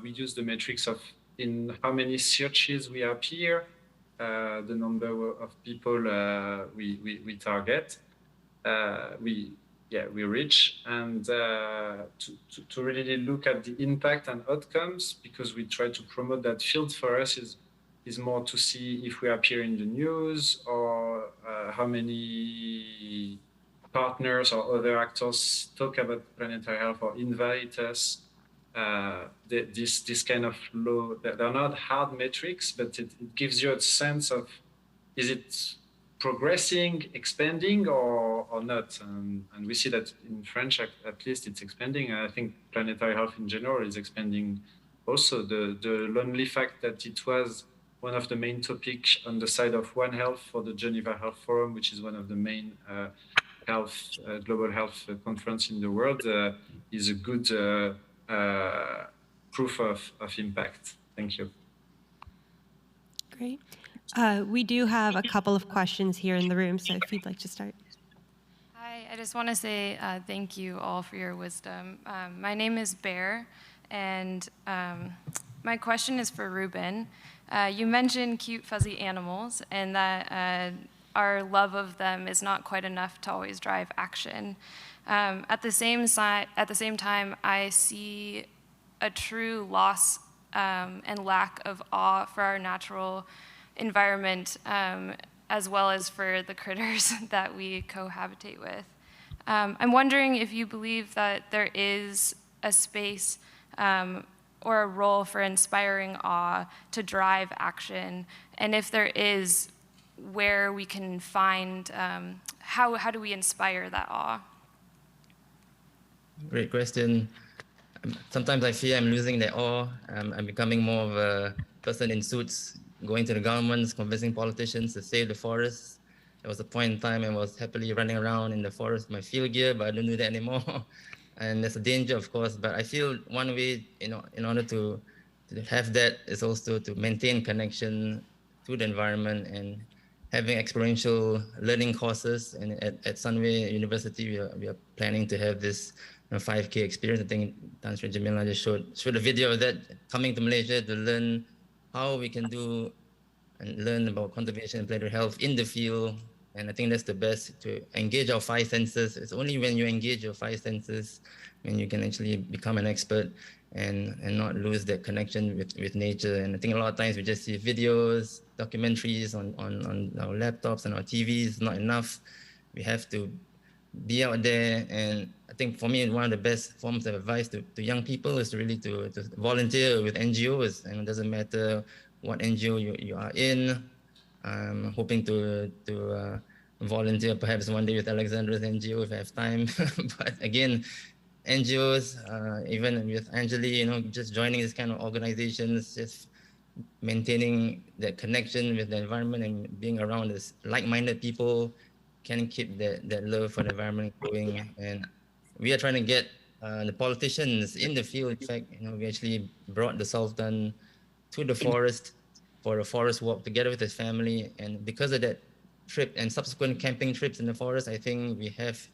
we use the metrics of in how many searches we appear, the number of people we target, we reach, and to really look at the impact and outcomes, because we try to promote that field. For us is more to see if we appear in the news, or how many partners or other actors talk about planetary health or invite us. This kind of low, they're not hard metrics, but it gives you a sense of, is it progressing, expanding, or not. And we see that in French, at least, it's expanding. And I think Planetary Health in general is expanding also. The lonely fact that it was one of the main topics on the side of One Health for the Geneva Health Forum, which is one of the main global health conference in the world, is a good proof of impact. Thank you. Great. We do have a couple of questions here in the room, so if you'd like to start. Hi, I just want to say thank you all for your wisdom. My name is Bear, and my question is for Reuben. You mentioned cute, fuzzy animals, and that our love of them is not quite enough to always drive action. At the same time, I see a true loss and lack of awe for our natural environment, as well as for the critters that we cohabitate with. I'm wondering if you believe that there is a space or a role for inspiring awe to drive action, and if there is, where we can find, how do we inspire that awe? Great question. Sometimes I fear I'm losing that awe. I'm becoming more of a person in suits, going to the governments, convincing politicians to save the forests. There was a point in time I was happily running around in the forest with my field gear, but I don't do that anymore. And there's a danger, of course, but I feel one way, in order to have that is also to maintain connection to the environment and having experiential learning courses. And at Sunway University, we are planning to have this 5K experience. I think Tan Sri Jamila just showed a video of that, coming to Malaysia to learn how we can do and learn about conservation and planetary health in the field. And I think that's the best, to engage our 5 senses. It's only when you engage your 5 senses when you can actually become an expert and not lose that connection with nature. And I think a lot of times we just see videos, documentaries on our laptops and our TVs, not enough. We have to be out there. And I think for me, one of the best forms of advice to young people is really to volunteer with NGOs. And it doesn't matter what NGO you are in. I'm hoping to volunteer perhaps one day with Alexandra's NGO if I have time. But again, NGOs, even with Anjali, just joining this kind of organizations, just maintaining that connection with the environment and being around this like-minded people can keep that love for the environment going. And we are trying to get the politicians in the field. In fact, we actually brought the Sultan to the forest for a forest walk together with his family. And because of that trip and subsequent camping trips in the forest, I think we have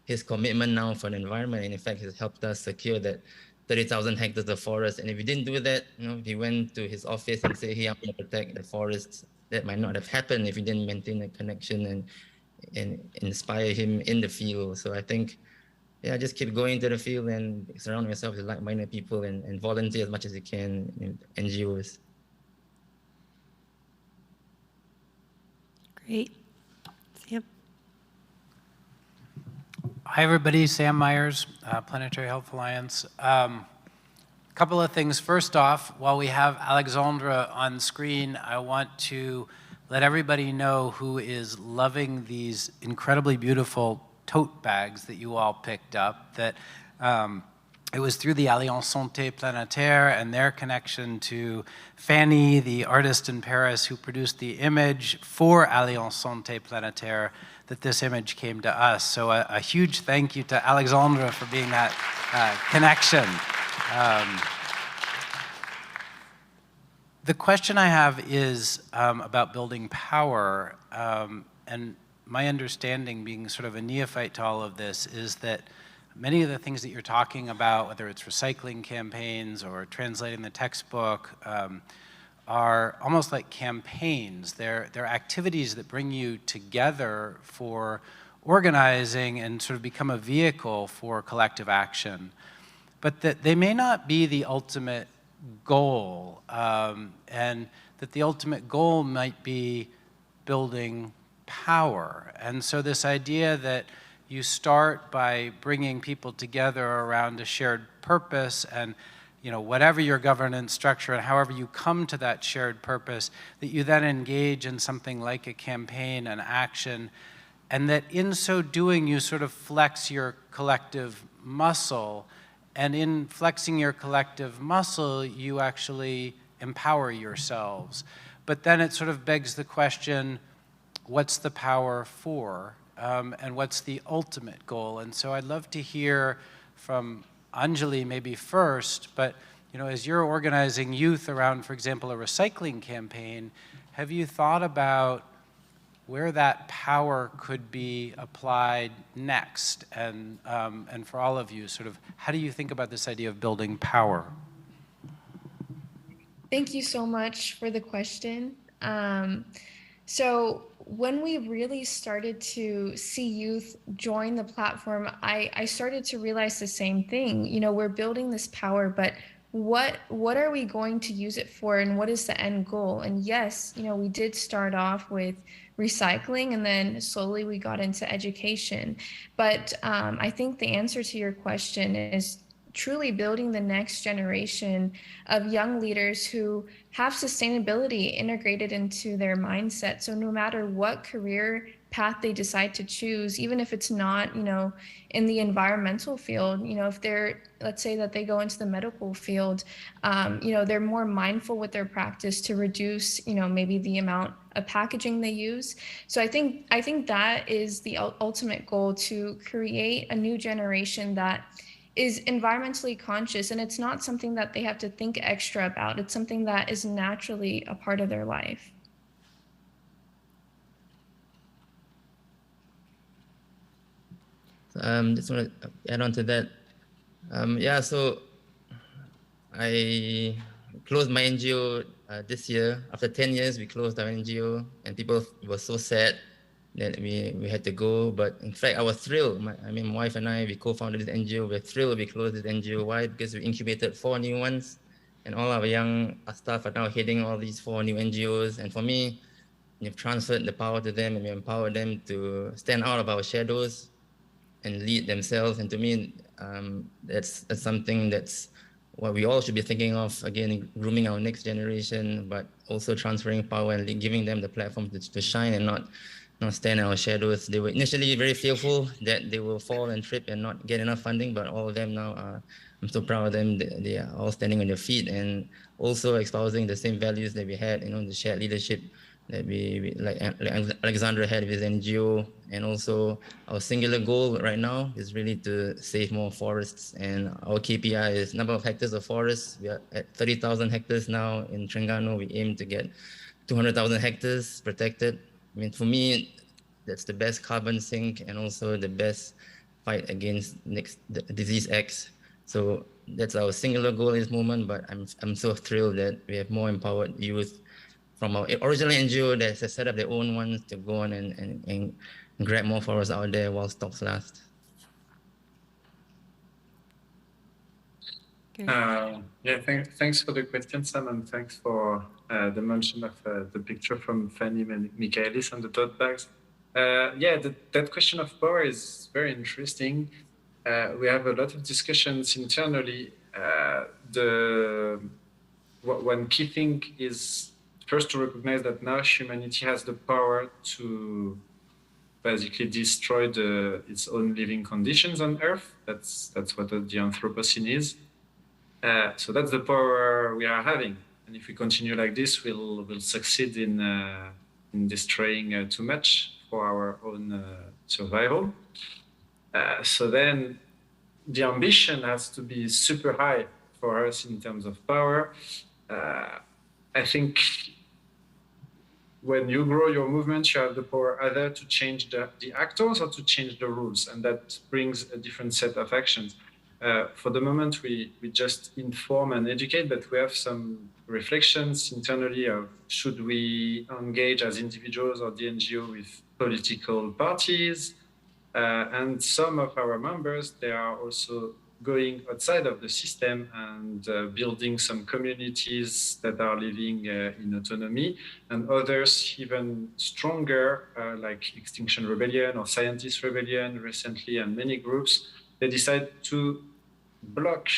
his commitment now for the environment. And in fact, he's helped us secure that 30,000 hectares of forest. And if we didn't do that, if he went to his office and say, hey, I'm going to protect the forests, that might not have happened if we didn't maintain that connection and inspire him in the field. So I think, just keep going to the field and surround yourself with like-minded people and volunteer as much as you can in NGOs. Great. Sam. Hi, everybody. Sam Myers, Planetary Health Alliance. Couple of things. First off, while we have Alexandra on screen, I want to let everybody know who is loving these incredibly beautiful tote bags that you all picked up, that it was through the Alliance Santé Planetaire and their connection to Fanny, the artist in Paris who produced the image for Alliance Santé Planetaire, that this image came to us. So a huge thank you to Alexandra for being that connection. The question I have is about building power, and my understanding, being sort of a neophyte to all of this, is that many of the things that you're talking about, whether it's recycling campaigns or translating the textbook, are almost like campaigns. They're activities that bring you together for organizing and sort of become a vehicle for collective action. But that they may not be the ultimate goal, and that the ultimate goal might be building power. And so this idea that you start by bringing people together around a shared purpose and whatever your governance structure and however you come to that shared purpose, that you then engage in something like a campaign, an action, and that in so doing you sort of flex your collective muscle, and in flexing your collective muscle you actually empower yourselves. But then it sort of begs the question, what's the power for, and what's the ultimate goal? And so I'd love to hear from Anjali maybe first, but as you're organizing youth around, for example, a recycling campaign, have you thought about where that power could be applied next? And for all of you, sort of, how do you think about this idea of building power? Thank you so much for the question. So when we really started to see youth join the platform, I started to realize the same thing. We're building this power, but what are we going to use it for, and what is the end goal? And yes, we did start off with recycling, and then slowly we got into education. But I think the answer to your question is truly building the next generation of young leaders who have sustainability integrated into their mindset. So no matter what career path they decide to choose, even if it's not, in the environmental field, if let's say that they go into the medical field, they're more mindful with their practice to reduce, maybe the amount of packaging they use. So I think that is the ultimate goal, to create a new generation that is environmentally conscious, and it's not something that they have to think extra about. It's something that is naturally a part of their life. Just want to add on to that. So I closed my NGO this year. After 10 years, we closed our NGO, and people were so sad that we had to go. But in fact, I was thrilled. My wife and I, we co-founded this NGO. We're thrilled we closed this NGO. Why? Because we incubated 4 new ones, and all our young staff are now heading all these 4 new NGOs. And for me, we've transferred the power to them, and we empowered them to stand out of our shadows and lead themselves. And to me, that's something that's what we all should be thinking of, again, grooming our next generation, but also transferring power and giving them the platform to shine and not stand in our shadows. They were initially very fearful that they will fall and trip and not get enough funding, but all of them now are, I'm so proud of them. They are all standing on their feet and also espousing the same values that we had, the shared leadership that we like Alexandra had with NGO. And also our singular goal right now is really to save more forests. And our KPI is number of hectares of forests. We are at 30,000 hectares now in Terengganu. We aim to get 200,000 hectares protected. For me, that's the best carbon sink and also the best fight against disease X. So that's our singular goal in this moment, but I'm so thrilled that we have more empowered youth from our original NGO that has set up their own ones to go on and grab more forests out there while stocks last. Thanks for the question, Sam, and thanks for the mention of the picture from Fanny Michaelis and the tote bags. That question of power is very interesting. We have a lot of discussions internally. One key thing is first to recognize that now humanity has the power to basically destroy its own living conditions on Earth. That's what the Anthropocene is. So that's the power we are having. And if we continue like this, we'll succeed in destroying too much for our own survival. So then the ambition has to be super high for us in terms of power. I think when you grow your movement, you have the power either to change the actors or to change the rules, and that brings a different set of actions. For the moment, we just inform and educate, but we have some reflections internally of should we engage as individuals or the NGO with political parties, and some of our members, they are also going outside of the system and building some communities that are living in autonomy, and others even stronger, like Extinction Rebellion or Scientist Rebellion recently, and many groups, they decide to block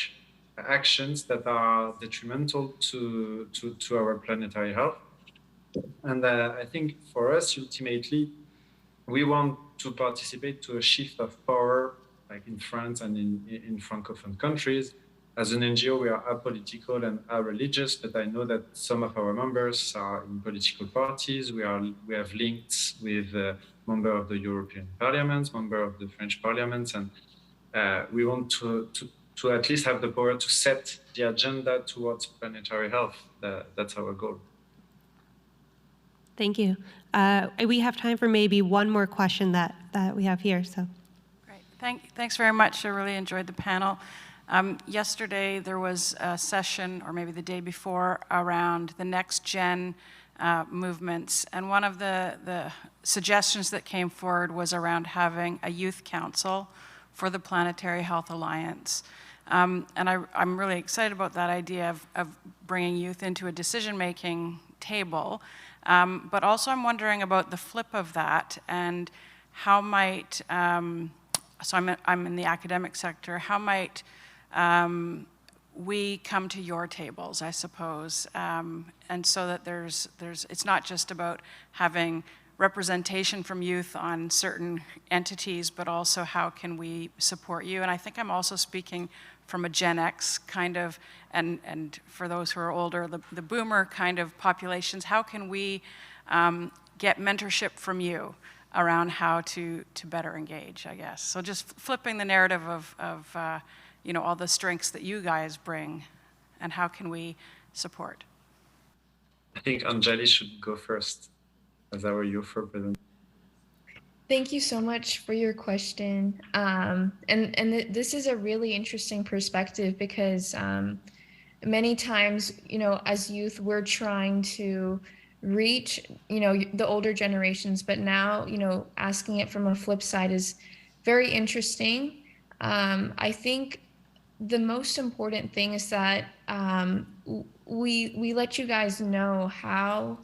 actions that are detrimental to our planetary health. And I think for us, ultimately, we want to participate to a shift of power, like in France and in Francophone countries. As an NGO, we are apolitical and religious, but I know that some of our members are in political parties. We have links with members of the European Parliament, members of the French Parliament, and we want to at least have the power to set the agenda towards planetary health. That's our goal. Thank you. We have time for maybe one more question that we have here. So, great. Thanks very much. I really enjoyed the panel. Yesterday there was a session, or maybe the day before, around the next gen movements, and one of the suggestions that came forward was around having a youth council for the Planetary Health Alliance. And I'm really excited about that idea of bringing youth into a decision-making table. But also I'm wondering about the flip of that, and how might, so I'm in the academic sector, how might we come to your tables, I suppose, and so that it's not just about having representation from youth on certain entities, but also how can we support you? And I think I'm also speaking from a Gen X kind of, and for those who are older, the boomer kind of populations. How can we get mentorship from you around how to better engage, I guess? So just flipping the narrative of you know, all the strengths that you guys bring, and how can we support? I think Anjali should go first as our youth representative. Thank you so much for your question. This is a really interesting perspective, because many times, you know, as youth, we're trying to reach, you know, the older generations, but now, you know, asking it from a flip side is very interesting. I think the most important thing is that we let you guys know how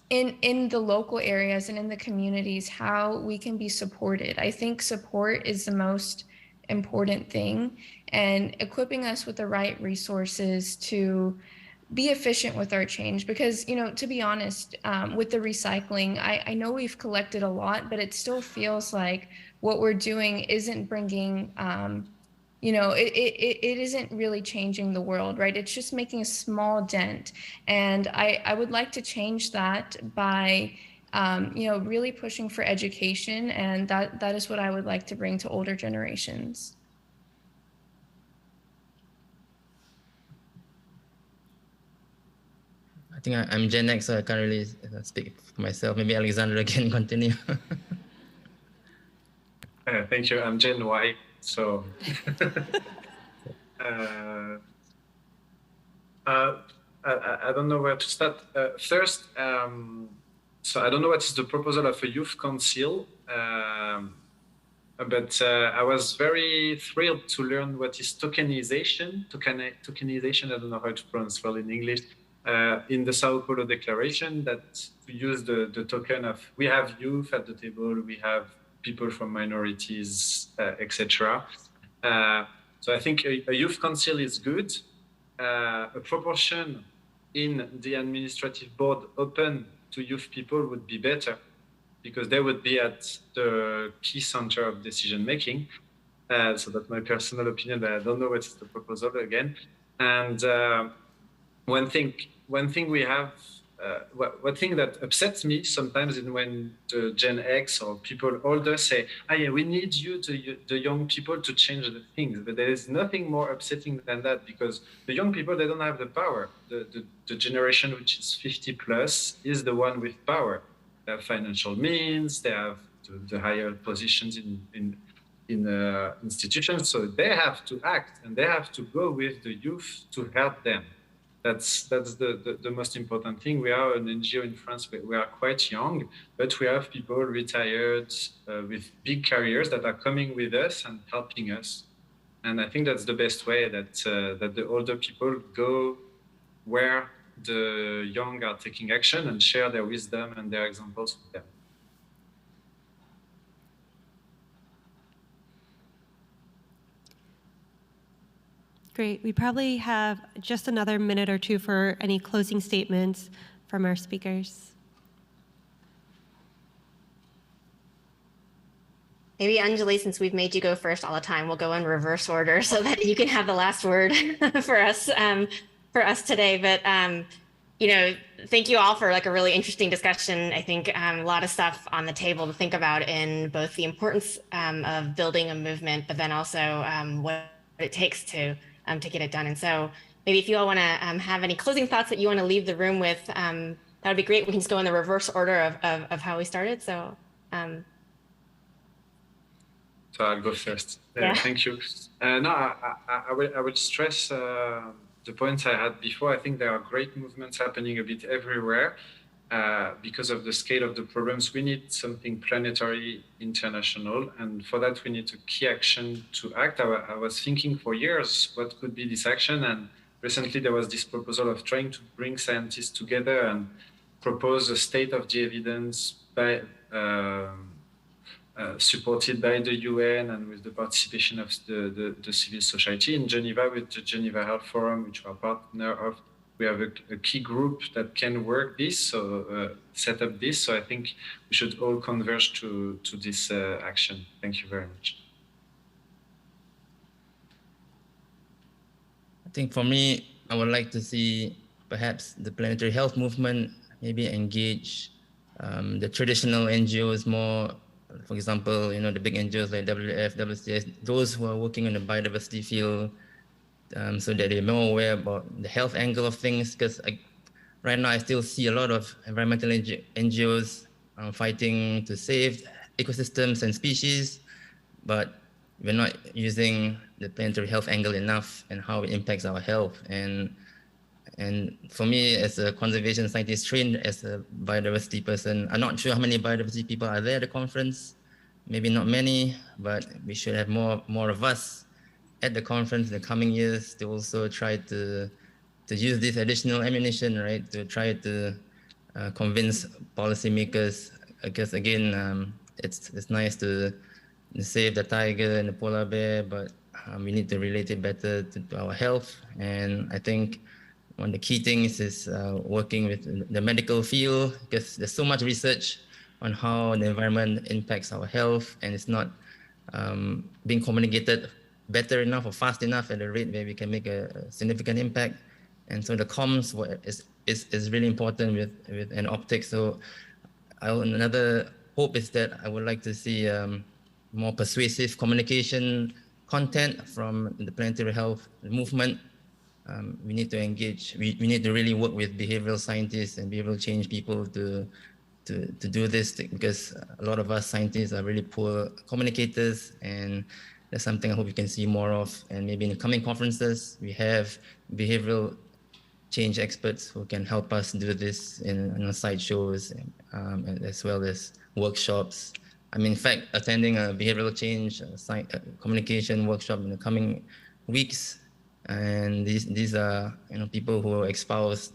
in the local areas and in the communities, how we can be supported. I think support is the most important thing, and equipping us with the right resources to be efficient with our change. Because, you know, to be honest, with the recycling, I know we've collected a lot, but it still feels like what we're doing isn't bringing, you know, it isn't really changing the world, right? It's just making a small dent. And I would like to change that by, you know, really pushing for education. And that is what I would like to bring to older generations. I think I'm Gen X, so I can't really speak for myself. Maybe Alexandra can continue. Thank you. I'm Gen Y, so I don't know where to start. First, so I don't know what is the proposal of a youth council, but I was very thrilled to learn what is tokenization. Tokenization, I don't know how to pronounce well in English. In the Sao Paulo Declaration, that to use the token of, we have youth at the table, we have people from minorities, etc. So I think a youth council is good. A proportion in the administrative board open to youth people would be better, because they would be at the key center of decision making. So that's my personal opinion, but I don't know what is the proposal again. And one thing we have, one thing that upsets me sometimes is when the Gen X or people older say, "Ah, yeah, we need you, the young people, to change the things." But there is nothing more upsetting than that, because the young people, they don't have the power. The generation which is 50 plus is the one with power. They have financial means, they have the higher positions in institutions, so they have to act, and they have to go with the youth to help them. That's the most important thing. We are an NGO in France. We are quite young, but we have people retired with big careers that are coming with us and helping us. And I think that's the best way, that the older people go where the young are taking action and share their wisdom and their examples with them. Great. We probably have just another minute or two for any closing statements from our speakers. Maybe Anjali, since we've made you go first all the time, we'll go in reverse order so that you can have the last word for us today. But you know, thank you all for like a really interesting discussion. I think a lot of stuff on the table to think about in both the importance of building a movement, but then also what it takes to get it done. And so maybe if you all want to have any closing thoughts that you want to leave the room with, that would be great. We can just go in the reverse order of how we started. So. So I'll go first. Yeah. Thank you. No, I would stress the points I had before. I think there are great movements happening a bit everywhere. Because of the scale of the problems, we need something planetary, international, and for that we need a key action to act. I was thinking for years what could be this action, and recently there was this proposal of trying to bring scientists together and propose a state of the evidence by supported by the UN and with the participation of the civil society in Geneva with the Geneva Health Forum, which we are partner of. We have a key group that can work this, so set up this. So I think we should all converge to this action. Thank you very much. I think for me, I would like to see perhaps the planetary health movement maybe engage the traditional NGOs more. For example, you know, the big NGOs like WWF, WCS, those who are working in the biodiversity field, so that they're more aware about the health angle of things. Because right now, I still see a lot of environmental NGOs fighting to save ecosystems and species, but we're not using the planetary health angle enough and how it impacts our health. And for me, as a conservation scientist trained as a biodiversity person, I'm not sure how many biodiversity people are there at the conference. Maybe not many, but we should have more of us at the conference in the coming years to also try to use this additional ammunition, right? To try to convince policymakers. Because again, it's nice to save the tiger and the polar bear, but we need to relate it better to our health. And I think one of the key things is working with the medical field, because there's so much research on how the environment impacts our health, and it's not being communicated better enough or fast enough at a rate where we can make a significant impact. And so the comms is really important with an optic. So another hope is that I would like to see more persuasive communication content from the planetary health movement. We need to engage, we need to really work with behavioral scientists and behavioral change people to do this, because a lot of us scientists are really poor communicators, and that's something I hope we can see more of. And maybe in the coming conferences, we have behavioral change experts who can help us do this in side shows, as well as workshops. I'm in fact attending a behavioral change communication workshop in the coming weeks. And these are people who espouse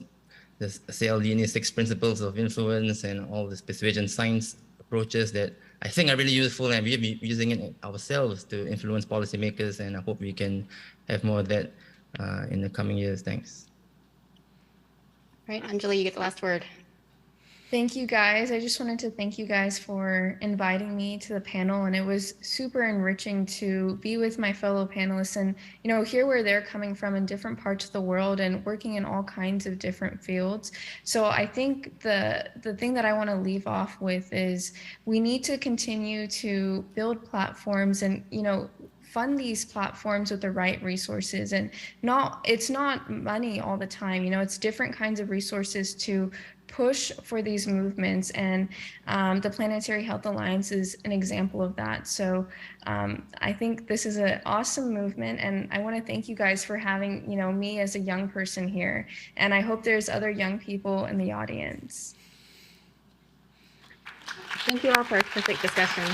the Cialdini 6 principles of influence and all this persuasion science approaches that I think are really useful, and we'll be using it ourselves to influence policymakers. And I hope we can have more of that in the coming years. Thanks. All right, Anjali, you get the last word. Thank you guys. I just wanted to thank you guys for inviting me to the panel, and it was super enriching to be with my fellow panelists and hear where they're coming from in different parts of the world and working in all kinds of different fields. So I think the thing that I want to leave off with is we need to continue to build platforms and fund these platforms with the right resources, and it's not money all the time. It's different kinds of resources to push for these movements, and the Planetary Health Alliance is an example of that. So I think this is an awesome movement, and I want to thank you guys for having me as a young person here, and I hope there's other young people in the audience. Thank you all for a perfect discussion.